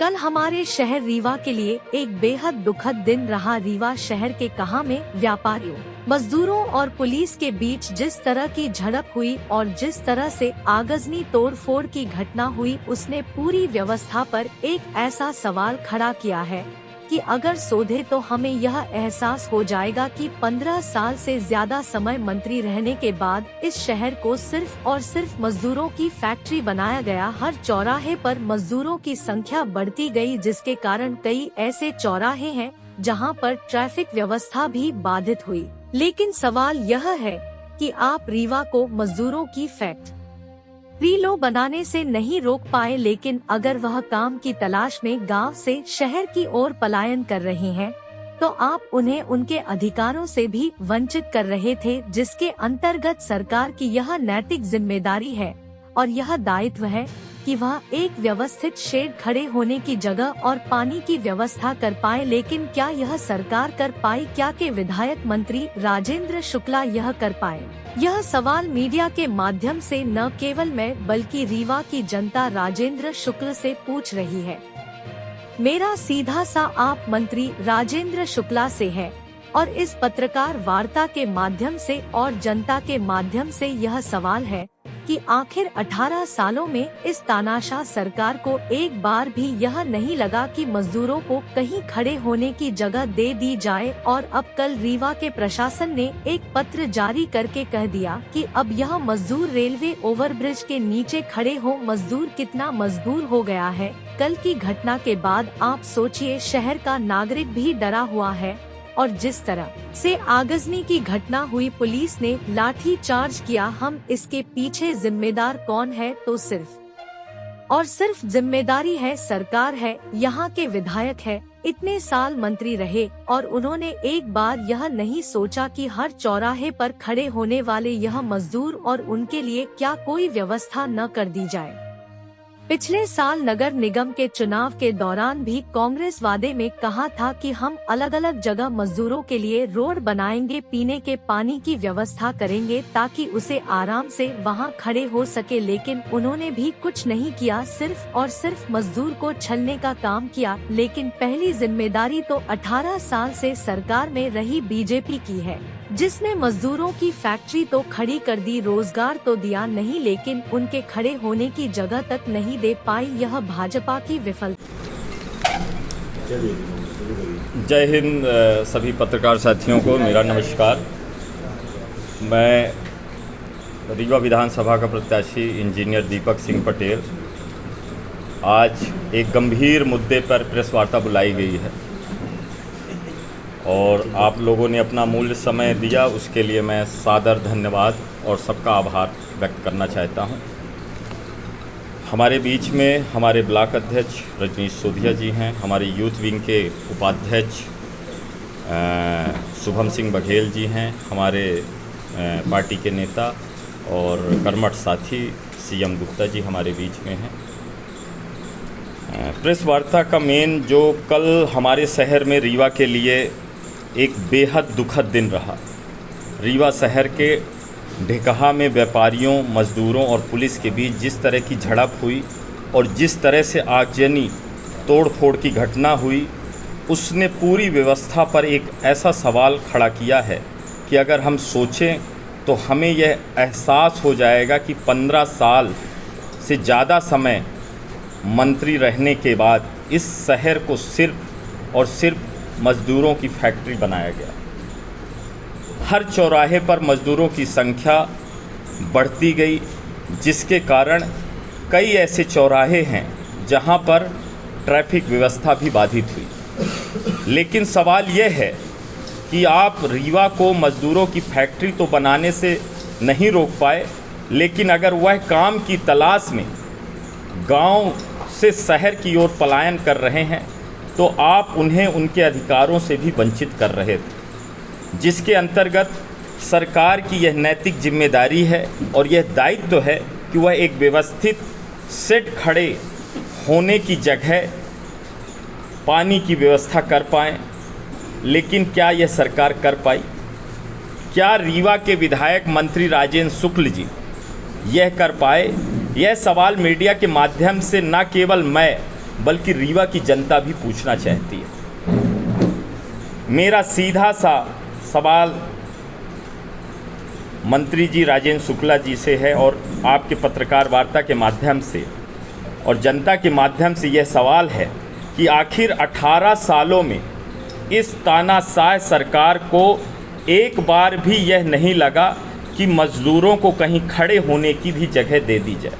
कल हमारे शहर रीवा के लिए एक बेहद दुखद दिन रहा। रीवा शहर के कहा में व्यापारियों, मजदूरों और पुलिस के बीच जिस तरह की झड़प हुई और जिस तरह से आगजनी तोड़फोड़ की घटना हुई, उसने पूरी व्यवस्था पर एक ऐसा सवाल खड़ा किया है कि अगर सोधे तो हमें यह एहसास हो जाएगा कि 15 साल से ज्यादा समय मंत्री रहने के बाद इस शहर को सिर्फ और सिर्फ मजदूरों की फैक्ट्री बनाया गया। हर चौराहे पर मजदूरों की संख्या बढ़ती गई, जिसके कारण कई ऐसे चौराहे हैं जहां पर ट्रैफिक व्यवस्था भी बाधित हुई। लेकिन सवाल यह है कि आप रीवा को मजदूरों की फैक्ट्री लो बनाने से नहीं रोक पाए, लेकिन अगर वह काम की तलाश में गांव से शहर की ओर पलायन कर रहे हैं तो आप उन्हें उनके अधिकारों से भी वंचित कर रहे थे, जिसके अंतर्गत सरकार की यह नैतिक जिम्मेदारी है और यह दायित्व है कि वह एक व्यवस्थित शेड खड़े होने की जगह और पानी की व्यवस्था कर पाए। लेकिन क्या यह सरकार कर पाई? क्या के विधायक मंत्री राजेंद्र शुक्ला यह कर पाए? यह सवाल मीडिया के माध्यम से न केवल मैं बल्कि रीवा की जनता राजेंद्र शुक्ल से पूछ रही है। मेरा सीधा सा आप मंत्री राजेंद्र शुक्ला से है और इस पत्रकार वार्ता के माध्यम से और जनता के माध्यम से यह सवाल है कि आखिर 18 सालों में इस तानाशाह सरकार को एक बार भी यह नहीं लगा कि मजदूरों को कहीं खड़े होने की जगह दे दी जाए। और अब कल रीवा के प्रशासन ने एक पत्र जारी करके कह दिया कि अब यह मजदूर रेलवे ओवरब्रिज के नीचे खड़े हो। मजदूर कितना मजबूर हो गया है। कल की घटना के बाद आप सोचिए, शहर का नागरिक भी डरा हुआ है और जिस तरह से आगजनी की घटना हुई, पुलिस ने लाठी चार्ज किया। हम इसके पीछे जिम्मेदार कौन है? तो सिर्फ और सिर्फ जिम्मेदारी है सरकार है, यहाँ के विधायक है। इतने साल मंत्री रहे और उन्होंने एक बार यह नहीं सोचा कि हर चौराहे पर खड़े होने वाले यह मजदूर और उनके लिए क्या कोई व्यवस्था न कर दी जाए। पिछले साल नगर निगम के चुनाव के दौरान भी कांग्रेस वादे में कहा था कि हम अलग अलग जगह मजदूरों के लिए रोड बनाएंगे, पीने के पानी की व्यवस्था करेंगे ताकि उसे आराम से वहां खड़े हो सके। लेकिन उन्होंने भी कुछ नहीं किया, सिर्फ और सिर्फ मजदूर को छलने का काम किया। लेकिन पहली जिम्मेदारी तो 18 साल से सरकार में रही बीजेपी की है, जिसने मजदूरों की फैक्ट्री तो खड़ी कर दी, रोजगार तो दिया नहीं, लेकिन उनके खड़े होने की जगह तक नहीं दे पाई। यह भाजपा की विफलता। जय हिंद सभी पत्रकार साथियों को मेरा नमस्कार। मैं रीवा विधानसभा का प्रत्याशी इंजीनियर दीपक सिंह पटेल। आज एक गंभीर मुद्दे पर प्रेस वार्ता बुलाई गई है और आप लोगों ने अपना मूल्य समय दिया, उसके लिए मैं सादर धन्यवाद और सबका आभार व्यक्त करना चाहता हूं। हमारे बीच में हमारे ब्लॉक अध्यक्ष रजनीश सोधिया जी हैं, हमारे यूथ विंग के उपाध्यक्ष शुभम सिंह बघेल जी हैं, हमारे पार्टी के नेता और कर्मठ साथी सीएम गुप्ता जी हमारे बीच में हैं। प्रेस वार्ता का मेन जो कल हमारे शहर में रीवा के लिए एक बेहद दुखद दिन रहा। रीवा शहर के ढेकहा में व्यापारियों, मजदूरों और पुलिस के बीच जिस तरह की झड़प हुई और जिस तरह से आगजनी तोड़फोड़ की घटना हुई, उसने पूरी व्यवस्था पर एक ऐसा सवाल खड़ा किया है कि अगर हम सोचें तो हमें यह एहसास हो जाएगा कि 15 साल से ज़्यादा समय मंत्री रहने के बाद इस शहर को सिर्फ और सिर्फ मजदूरों की फैक्ट्री बनाया गया। हर चौराहे पर मजदूरों की संख्या बढ़ती गई, जिसके कारण कई ऐसे चौराहे हैं जहां पर ट्रैफिक व्यवस्था भी बाधित हुई। लेकिन सवाल यह है कि आप रीवा को मजदूरों की फैक्ट्री तो बनाने से नहीं रोक पाए, लेकिन अगर वह काम की तलाश में गांव से शहर की ओर पलायन कर रहे हैं तो आप उन्हें उनके अधिकारों से भी वंचित कर रहे थे, जिसके अंतर्गत सरकार की यह नैतिक जिम्मेदारी है और यह दायित्व है कि वह एक व्यवस्थित सेट खड़े होने की जगह पानी की व्यवस्था कर पाएँ। लेकिन क्या यह सरकार कर पाई? क्या रीवा के विधायक मंत्री राजेंद्र शुक्ल जी यह कर पाए? यह सवाल मीडिया के माध्यम से न केवल मैं बल्कि रीवा की जनता भी पूछना चाहती है। मेरा सीधा सा सवाल मंत्री जी राजेंद्र शुक्ला जी से है और आपके पत्रकार वार्ता के माध्यम से और जनता के माध्यम से यह सवाल है कि आखिर 18 सालों में इस तानाशाह सरकार को एक बार भी यह नहीं लगा कि मज़दूरों को कहीं खड़े होने की भी जगह दे दी जाए।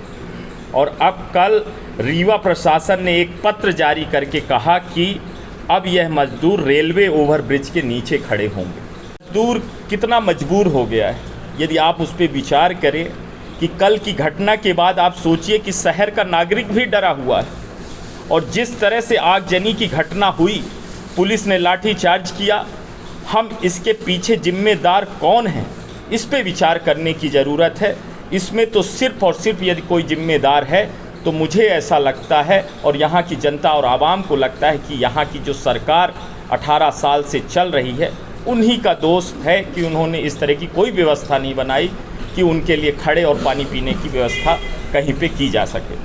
और अब कल रीवा प्रशासन ने एक पत्र जारी करके कहा कि अब यह मज़दूर रेलवे ओवरब्रिज के नीचे खड़े होंगे। मज़दूर कितना मजबूर हो गया है यदि आप उस पर विचार करें कि कल की घटना के बाद आप सोचिए कि शहर का नागरिक भी डरा हुआ है। और जिस तरह से आगजनी की घटना हुई, पुलिस ने लाठीचार्ज किया, हम इसके पीछे जिम्मेदार कौन हैं इस पे विचार करने की ज़रूरत है। इसमें तो सिर्फ़ और सिर्फ यदि कोई जिम्मेदार है तो मुझे ऐसा लगता है और यहाँ की जनता और आवाम को लगता है कि यहाँ की जो सरकार 18 साल से चल रही है उन्हीं का दोष है कि उन्होंने इस तरह की कोई व्यवस्था नहीं बनाई कि उनके लिए खड़े और पानी पीने की व्यवस्था कहीं पे की जा सके।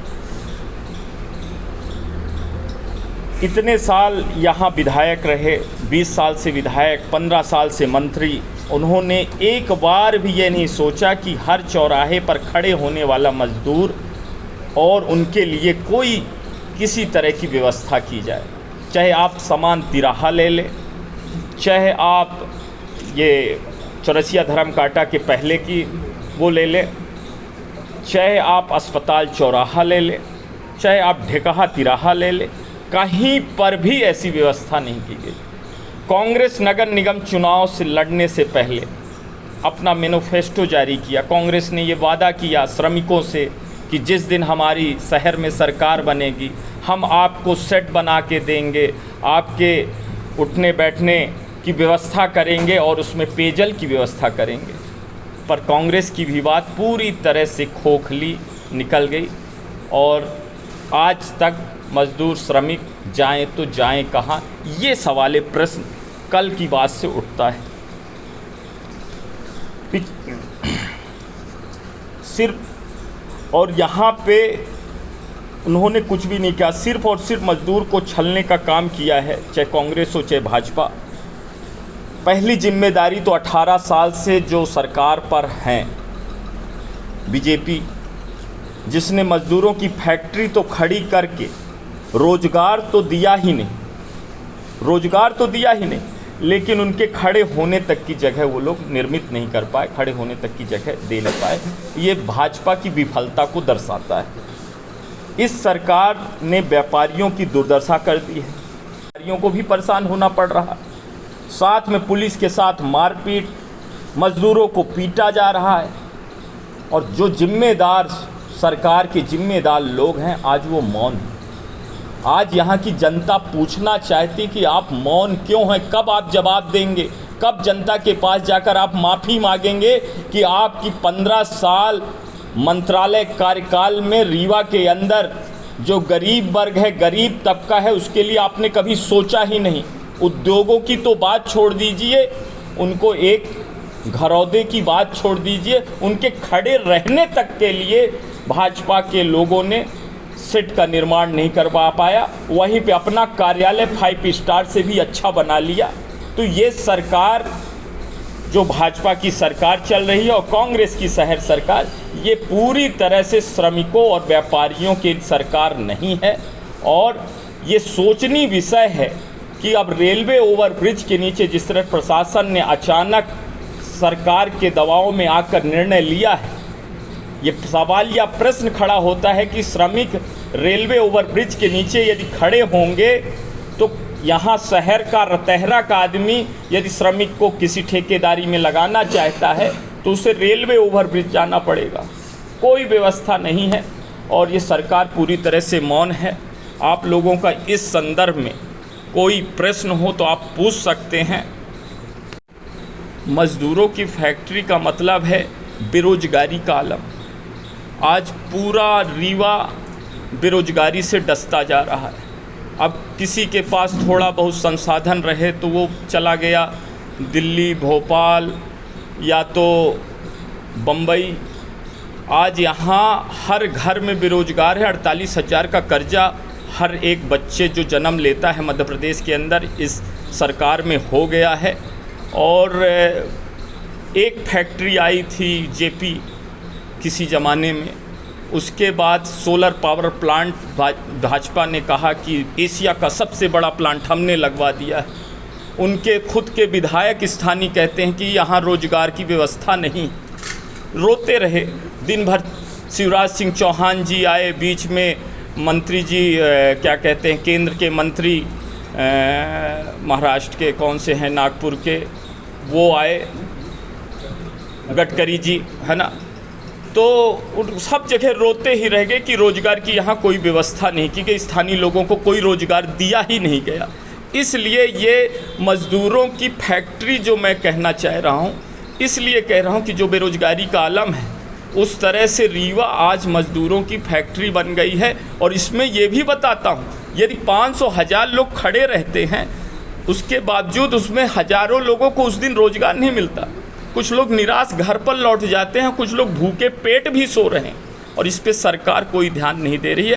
इतने साल यहाँ विधायक रहे, 20 साल से विधायक, 15 साल से मंत्री, उन्होंने एक बार भी ये नहीं सोचा कि हर चौराहे पर खड़े होने वाला मज़दूर और उनके लिए कोई किसी तरह की व्यवस्था की जाए। चाहे आप समान तिराहा ले लें, चाहे आप ये चौरसिया धर्म कांटा के पहले की वो ले लें, चाहे आप अस्पताल चौराहा ले लें, चाहे आप ढेकहा तिराहा ले लें, कहीं पर भी ऐसी व्यवस्था नहीं की गई। कांग्रेस नगर निगम चुनाव से लड़ने से पहले अपना मैनिफेस्टो जारी किया। कांग्रेस ने ये वादा किया श्रमिकों से कि जिस दिन हमारी शहर में सरकार बनेगी हम आपको सेट बना के देंगे, आपके उठने बैठने की व्यवस्था करेंगे और उसमें पेयजल की व्यवस्था करेंगे। पर कांग्रेस की भी बात पूरी तरह से खोखली निकल गई और आज तक मज़दूर श्रमिक जाएं तो जाएं कहाँ, ये सवाल प्रश्न कल की बात से उठता है। सिर्फ और यहाँ पे उन्होंने कुछ भी नहीं किया, सिर्फ और सिर्फ मज़दूर को छलने का काम किया है, चाहे कांग्रेस हो चाहे भाजपा। पहली जिम्मेदारी तो 18 साल से जो सरकार पर हैं बीजेपी, जिसने मज़दूरों की फैक्ट्री तो खड़ी करके रोज़गार तो दिया ही नहीं, लेकिन उनके खड़े होने तक की जगह वो लोग निर्मित नहीं कर पाए, खड़े होने तक की जगह दे नहीं पाए। ये भाजपा की विफलता को दर्शाता है। इस सरकार ने व्यापारियों की दुर्दशा कर दी है, व्यापारियों को भी परेशान होना पड़ रहा है, साथ में पुलिस के साथ मारपीट, मज़दूरों को पीटा जा रहा है। और जो जिम्मेदार सरकार के जिम्मेदार लोग हैं आज वो मौन हैं। आज यहाँ की जनता पूछना चाहती कि आप मौन क्यों हैं, कब आप जवाब देंगे, कब जनता के पास जाकर आप माफ़ी मांगेंगे कि आपकी 15 साल मंत्रालय कार्यकाल में रीवा के अंदर जो गरीब वर्ग है, गरीब तबका है, उसके लिए आपने कभी सोचा ही नहीं। उद्योगों की तो बात छोड़ दीजिए, उनको एक घरौदे की बात छोड़ दीजिए, उनके खड़े रहने तक के लिए भाजपा के लोगों ने सेट का निर्माण नहीं करवा पाया। वहीं पे अपना कार्यालय 5 स्टार से भी अच्छा बना लिया। तो ये सरकार जो भाजपा की सरकार चल रही है और कांग्रेस की शहर सरकार, ये पूरी तरह से श्रमिकों और व्यापारियों की सरकार नहीं है। और ये सोचनीय विषय है कि अब रेलवे ओवरब्रिज के नीचे जिस तरह प्रशासन ने अचानक सरकार के दबाव में आकर निर्णय लिया है, ये सवाल या प्रश्न खड़ा होता है कि श्रमिक रेलवे ओवरब्रिज के नीचे यदि खड़े होंगे तो यहाँ शहर का रतहरा का आदमी यदि श्रमिक को किसी ठेकेदारी में लगाना चाहता है तो उसे रेलवे ओवरब्रिज जाना पड़ेगा। कोई व्यवस्था नहीं है और ये सरकार पूरी तरह से मौन है। आप लोगों का इस संदर्भ में कोई प्रश्न हो तो आप पूछ सकते हैं। मज़दूरों की फैक्ट्री का मतलब है बेरोजगारी का आलम। आज पूरा रीवा बेरोजगारी से डसता जा रहा है। अब किसी के पास थोड़ा बहुत संसाधन रहे तो वो चला गया दिल्ली, भोपाल या तो बम्बई। आज यहाँ हर घर में बेरोजगार है। 48,000 का कर्जा हर एक बच्चे जो जन्म लेता है मध्य प्रदेश के अंदर इस सरकार में हो गया है। और एक फैक्ट्री आई थी जेपी किसी ज़माने में, उसके बाद सोलर पावर प्लांट भाजपा ने कहा कि एशिया का सबसे बड़ा प्लांट हमने लगवा दिया है। उनके खुद के विधायक स्थानीय कहते हैं कि यहाँ रोजगार की व्यवस्था नहीं। रोते रहे दिन भर। शिवराज सिंह चौहान जी आए बीच में, मंत्री जी क्या कहते हैं, केंद्र के मंत्री महाराष्ट्र के कौन से हैं, नागपुर के, वो आए, गडकरी जी, है ना। तो सब जगह रोते ही रह गए कि रोज़गार की यहाँ कोई व्यवस्था नहीं की गई, स्थानीय लोगों को कोई रोज़गार दिया ही नहीं गया। इसलिए ये मज़दूरों की फैक्ट्री जो मैं कहना चाह रहा हूँ, इसलिए कह रहा हूँ कि जो बेरोज़गारी का आलम है, उस तरह से रीवा आज मज़दूरों की फैक्ट्री बन गई है। और इसमें ये भी बताता हूँ, यदि 500,000 लोग खड़े रहते हैं, उसके बावजूद उसमें हज़ारों लोगों को उस दिन रोज़गार नहीं मिलता। कुछ लोग निराश घर पर लौट जाते हैं, कुछ लोग भूखे पेट भी सो रहे हैं, और इस पे सरकार कोई ध्यान नहीं दे रही है।